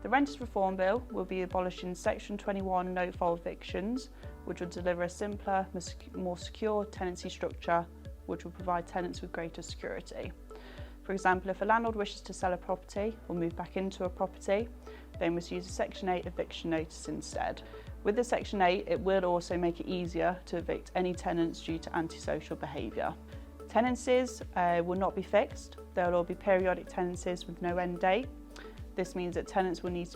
The Renters Reform Bill will be abolishing Section 21 no-fault evictions, which will deliver a simpler, more secure tenancy structure, which will provide tenants with greater security. For example, if a landlord wishes to sell a property or move back into a property, they must use a Section 8 eviction notice instead. With the Section 8, it will also make it easier to evict any tenants due to antisocial behaviour. Tenancies will not be fixed. There will all be periodic tenancies with no end date. This means that tenants will need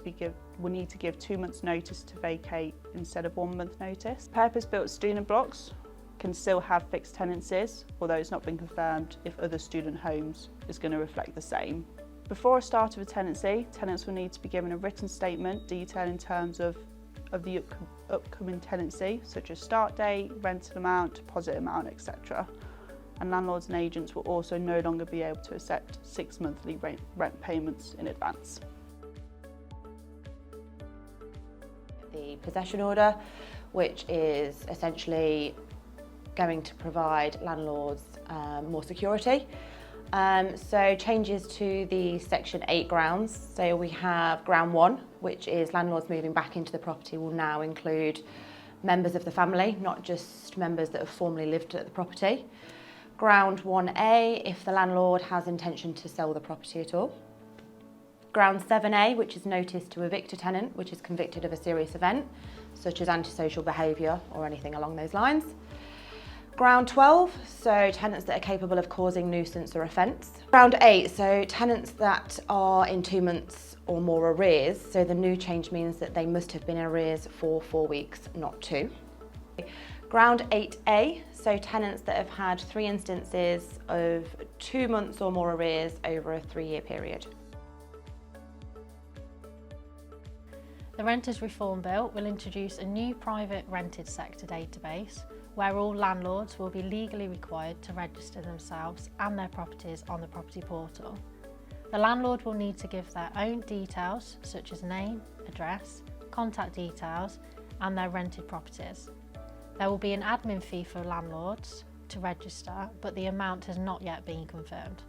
to give 2 months' notice to vacate instead of 1 month notice. Purpose-built student blocks can still have fixed tenancies, although it's not been confirmed if other student homes is going to reflect the same. Before a start of a tenancy, tenants will need to be given a written statement detailing terms of the upcoming tenancy, such as start date, rental amount, deposit amount, etc. And landlords and agents will also no longer be able to accept 6 monthly rent payments in advance. The possession order, which is essentially going to provide landlords more security. So changes to the Section 8 grounds. So we have ground 1, which is landlords moving back into the property will now include members of the family, not just members that have formerly lived at the property. Ground 1A, if the landlord has intention to sell the property at all. Ground 7A, which is notice to evict a tenant which is convicted of a serious event, such as antisocial behaviour or anything along those lines. Ground 12, so tenants that are capable of causing nuisance or offence. Ground 8, so tenants that are in 2 months or more arrears, so the new change means that they must have been in arrears for 4 weeks, not 2. Ground 8A, so tenants that have had 3 instances of 2 months or more arrears over a 3-year period. The Renters Reform Bill will introduce a new private rented sector database where all landlords will be legally required to register themselves and their properties on the property portal. The landlord will need to give their own details such as name, address, contact details and their rented properties. There will be an admin fee for landlords to register, but the amount has not yet been confirmed.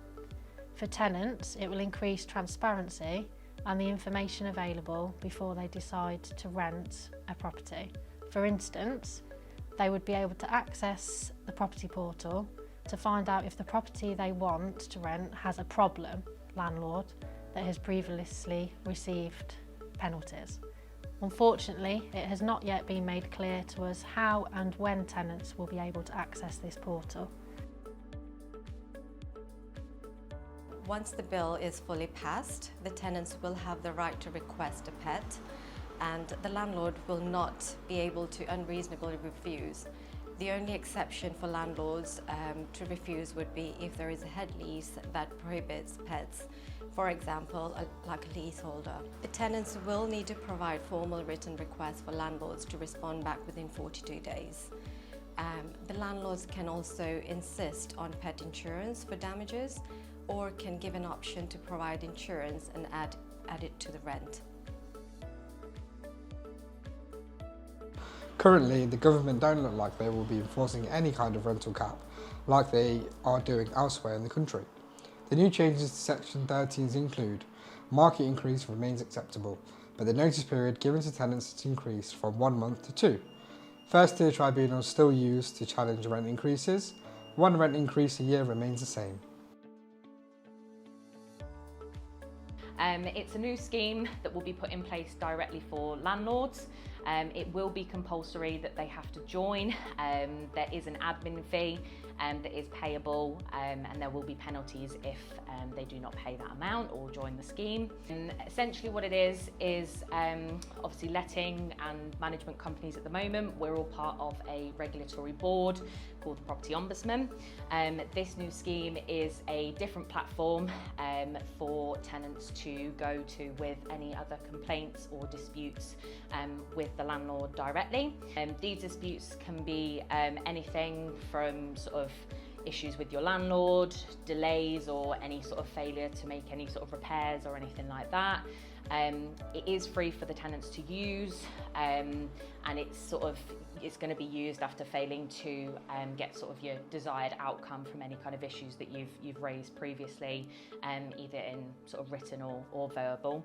For tenants, it will increase transparency and the information available before they decide to rent a property. For instance, they would be able to access the property portal to find out if the property they want to rent has a problem landlord that has previously received penalties. Unfortunately, it has not yet been made clear to us how and when tenants will be able to access this portal. Once the bill is fully passed, the tenants will have the right to request a pet, and the landlord will not be able to unreasonably refuse. The only exception for landlords to refuse would be if there is a head lease that prohibits pets, for example, like a leaseholder. The tenants will need to provide formal written requests for landlords to respond back within 42 days. The landlords can also insist on pet insurance for damages, or can give an option to provide insurance and add it to the rent. Currently, the government don't look like they will be enforcing any kind of rental cap like they are doing elsewhere in the country. The new changes to Section 13 include market increase remains acceptable, but the notice period given to tenants is increased from 1 month to 2. First tier tribunals still used to challenge rent increases. 1 rent increase a year remains the same. It's a new scheme that will be put in place directly for landlords. It will be compulsory that they have to join. There is an admin fee that is payable, and there will be penalties if they do not pay that amount or join the scheme. And essentially what it is obviously letting and management companies at the moment, we're all part of a regulatory board called the Property Ombudsman. This new scheme is a different platform for tenants to go to with any other complaints or disputes with the landlord directly. These disputes can be anything from sort of issues with your landlord, delays or any sort of failure to make any sort of repairs or anything like that. It is free for the tenants to use, and it's going to be used after failing to get sort of your desired outcome from any kind of issues that you've raised previously, either in sort of written or verbal.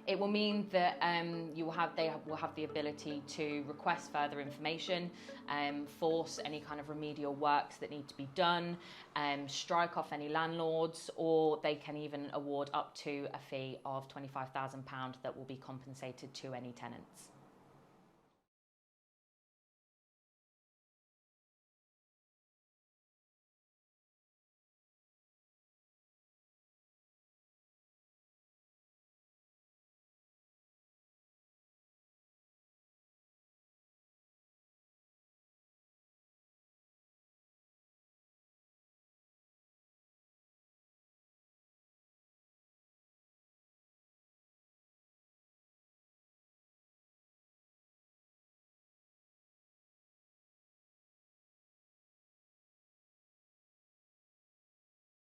It will mean that they will have the ability to request further information, force any kind of remedial works that need to be done, strike off any landlords, or they can even award up to a fee of £25,000 that will be compensated to any tenants.